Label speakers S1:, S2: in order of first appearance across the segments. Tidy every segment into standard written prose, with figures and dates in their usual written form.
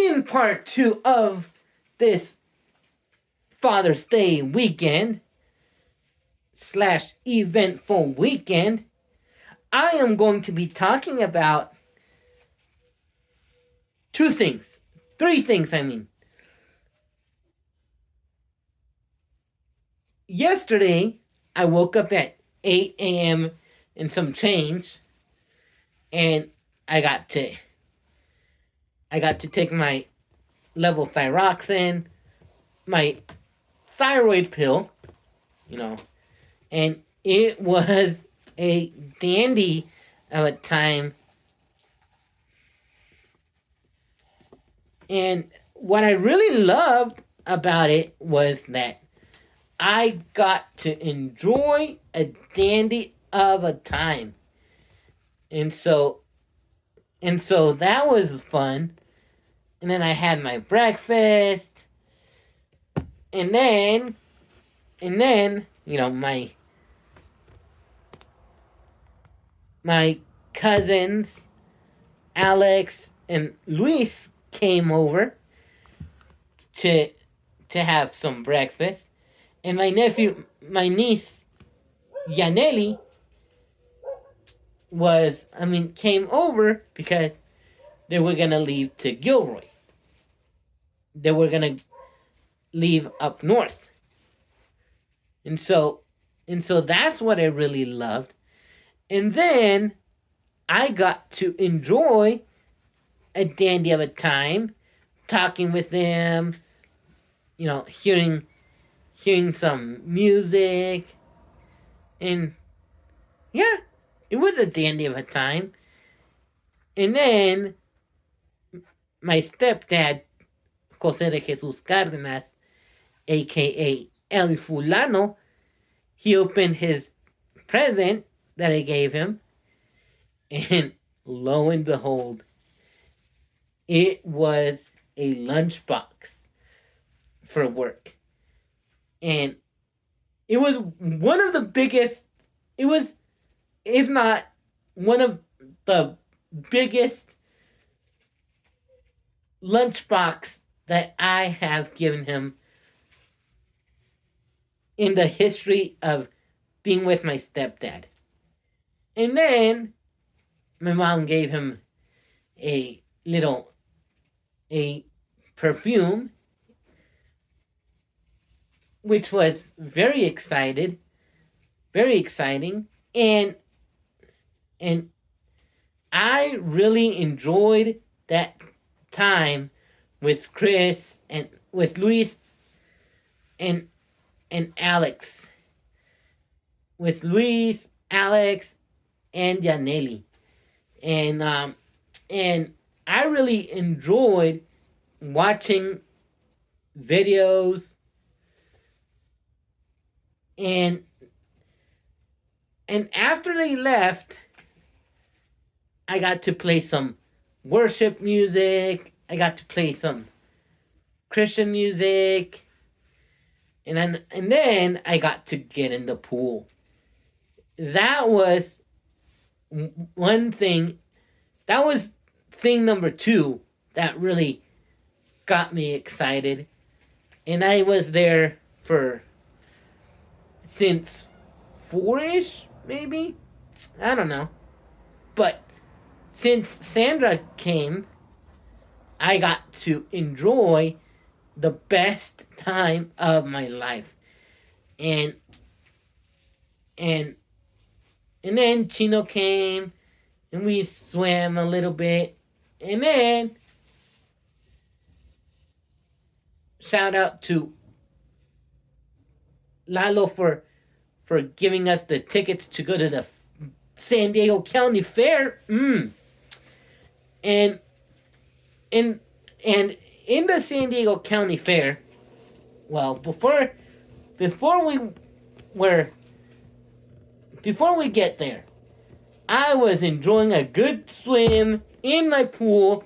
S1: in part 2 of this Father's Day weekend / eventful weekend, I am going to be talking about three things, I mean. Yesterday, I woke up at 8 a.m. and some change, and I got to take my levothyroxine, my thyroid pill, and it was a dandy of a time. And what I really loved about it was that I got to enjoy a dandy of a time. And so that was fun. And then I had my breakfast. And then, my cousins, Alex and Luis, came over to have some breakfast. And my niece, Yaneli, came over because they were going to leave to Gilroy. They were going to leave up north. And so that's what I really loved. And then I got to enjoy a dandy of a time talking with them, hearing some music. And yeah, it was a dandy of a time. And then my stepdad, Jose de Jesus Cárdenas, aka El Fulano, he opened his present that I gave him, and lo and behold, it was a lunchbox for work. And it was one of the biggest, it was, if not one of the biggest lunchbox that I have given him in the history of being with my stepdad. And then my mom gave him a perfume, which was very exciting. And I really enjoyed that time with Chris and with Luis and Alex. With Luis, Alex, and Yaneli. And I really enjoyed watching videos and after they left, I got to play some worship music. I got to play some Christian music. And then I got to get in the pool. That was one thing. That was thing number 2 that really got me excited. And I was there since 4-ish, maybe? I don't know. But since Sandra came, I got to enjoy the best time of my life. And then Chino came, and we swam a little bit. And then, shout out to Lalo for giving us the tickets to go to the San Diego County Fair. And in the San Diego County Fair, well, before we get there, I was enjoying a good swim in my pool,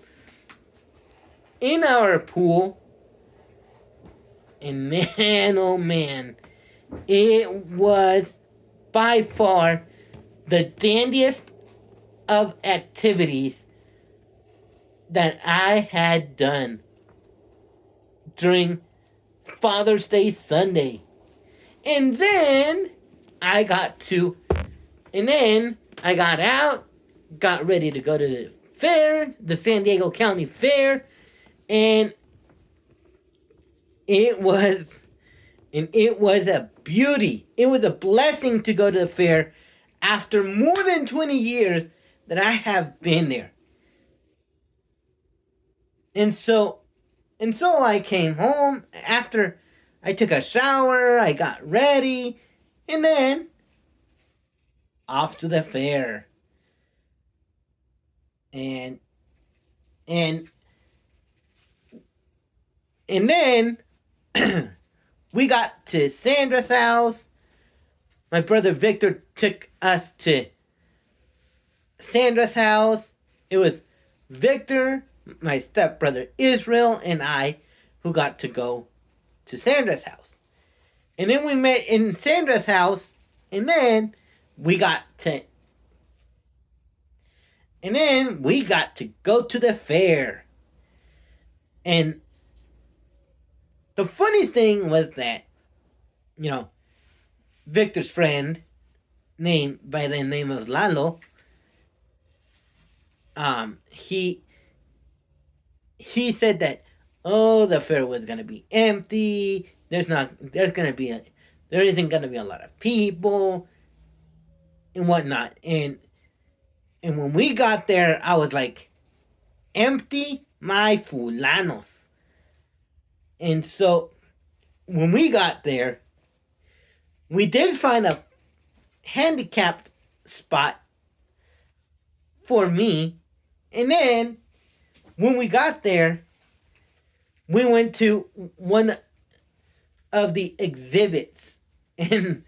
S1: in our pool, and man, oh man, it was by far the dandiest of activities that I had done during Father's Day Sunday. And then I got to, and then I got out, got ready to go to the fair, the San Diego County Fair, and it was, a beauty. It was a blessing to go to the fair after more than 20 years that I have been there. And so I came home after I took a shower, I got ready, and then off to the fair. And and and then we got to Sandra's house. My brother Victor took us to Sandra's house. It was Victor, my stepbrother Israel, and I who got to go to Sandra's house. And then we met in Sandra's house, and then we got to go to the fair. And the funny thing was that, Victor's friend, named by the name of Lalo, he said that, oh, the fair was gonna be empty. There isn't gonna be a lot of people and whatnot. And when we got there, I was like, empty my fulanos. And so when we got there, we did find a handicapped spot for me. And then when we got there, we went to one of the exhibits. And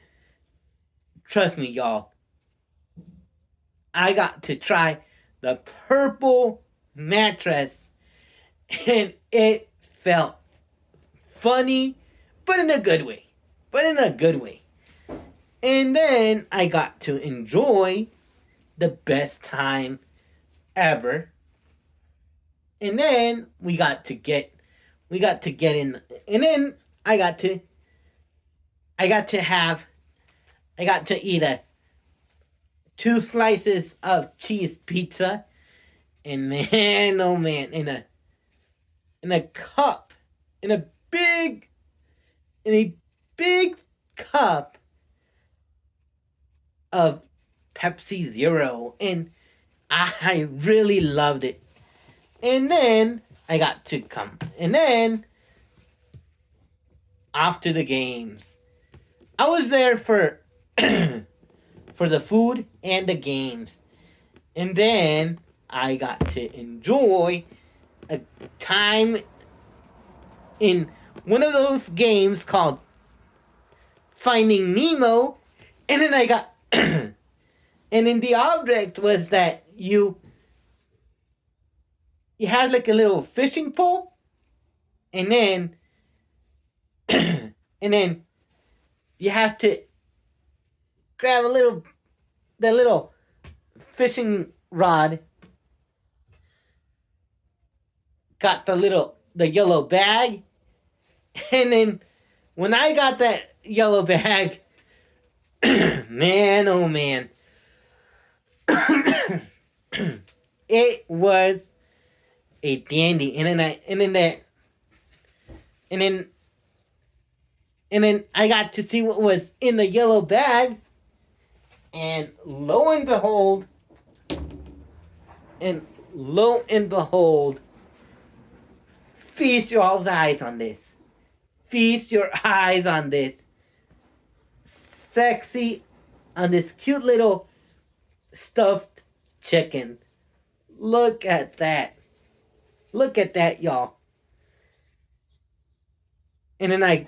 S1: trust me, y'all, I got to try the purple mattress, and it felt funny, but in a good way. And then I got to enjoy the best time ever. And then we got to get in, and then I got to eat 2 slices of cheese pizza, and man, oh man, in a cup, in a big cup of Pepsi Zero, and I really loved it. And then I got to come, and then off to the games. I was there for for the food and the games. And then I got to enjoy a time in one of those games called Finding Nemo. And then I got and then the object was that you had like a little fishing pole, and then and then you have to grab the little fishing rod, got the yellow bag, and then when I got that yellow bag, man, oh man, it was a dandy. And then I got to see what was in the yellow bag, and lo and behold, feast your eyes on this. Feast your eyes on this on this cute little stuffed chicken. Look at that. Look at that, y'all. And then I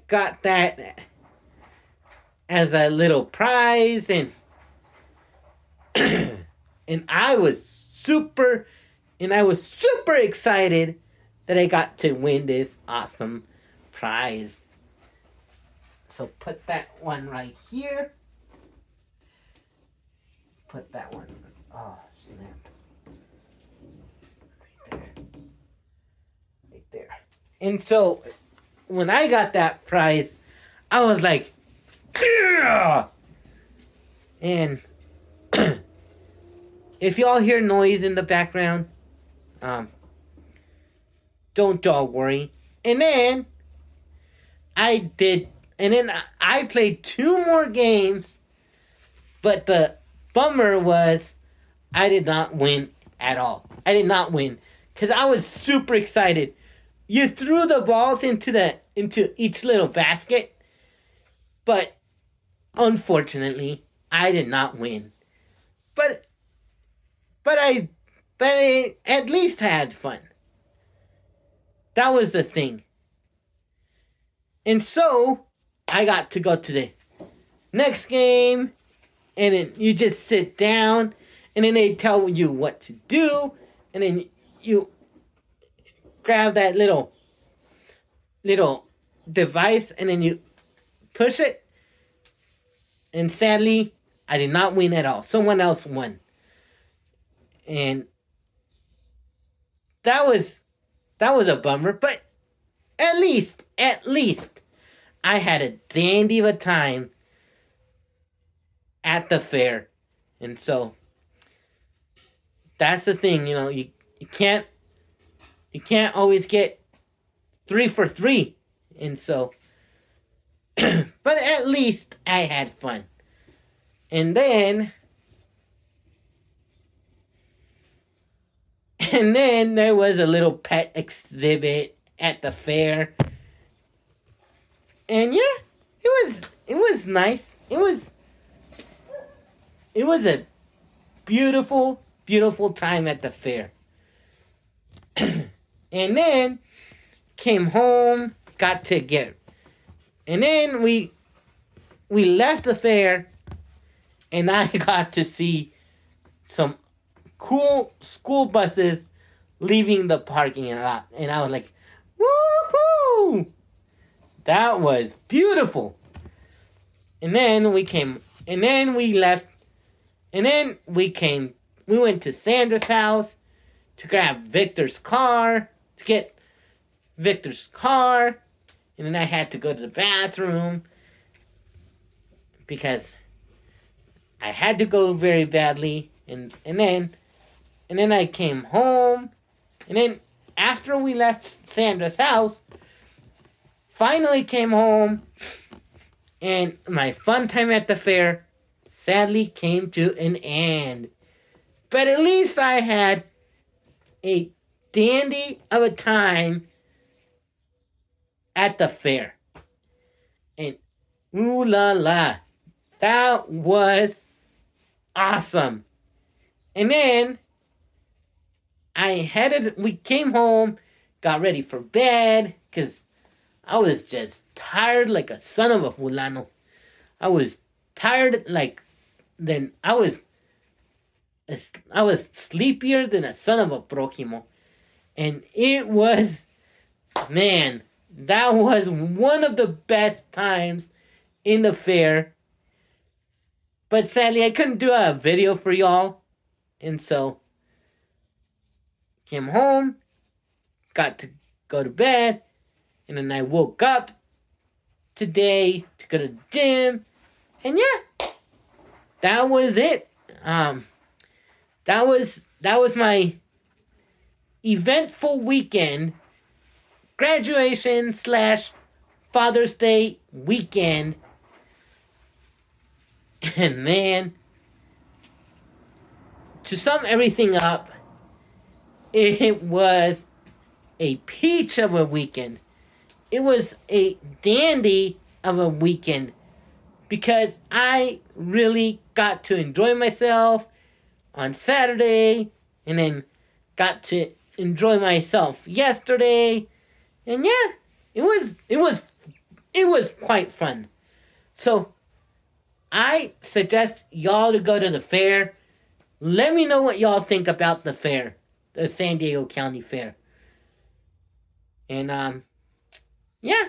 S1: got that as a little prize, and and I was super excited that I got to win this awesome prize. So put that one right here. Put that one. Oh, snap. Right there. And so when I got that prize, I was like, "Gah!" And if y'all hear noise in the background, um, don't y'all worry. And then I did, and then I played two more games, but the bummer was I did not win at all. I did not win because I was super excited. You threw the balls into each little basket, but unfortunately, I did not win. But but I at least had fun. That was the thing. And so I got to go to the next game, and then you just sit down, and then they tell you what to do, and then you grab that little device, and then you push it. And sadly, I did not win at all. Someone else won, and that was a bummer. But at least, I had a dandy of a time at the fair, and so that's the thing. You can't always get 3 for 3, and so, but at least I had fun. And then there was a little pet exhibit at the fair. And yeah, it was nice. It was a beautiful time at the fair. And then came home, got to get, and then we left the fair, and I got to see some cool school buses leaving the parking lot, and I was like, woohoo! That was beautiful. And then we left, and then we went to Sandra's house to grab Victor's car, to get Victor's car, and then I had to go to the bathroom because I had to go very badly, and then I came home, and then after we left Sandra's house, finally came home, and my fun time at the fair sadly came to an end. But at least I had a dandy of a time at the fair. And ooh la la, that was awesome. And then we came home, got ready for bed, because I was just tired like a son of a fulano. I was tired then I was sleepier than a son of a prójimo. And it was, man, that was one of the best times in the fair. But sadly, I couldn't do a video for y'all. And so, came home, got to go to bed, and then I woke up today to go to the gym. And yeah, that was it. That was my eventful weekend, graduation / Father's Day weekend. And man, to sum everything up, it was a peach of a weekend. It was a dandy of a weekend because I really got to enjoy myself on Saturday, and then got to enjoy myself yesterday. And yeah, it was quite fun. So I suggest y'all to go to the fair. Let me know what y'all think about the fair, the San Diego County Fair. And yeah,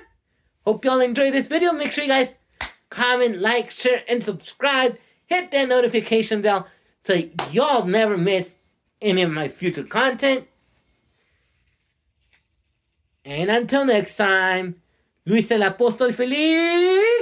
S1: hope y'all enjoyed this video. Make sure you guys comment, like, share, and subscribe. Hit that notification bell so y'all never miss any of my future content. And until next time, Luis el Apóstol Feliz.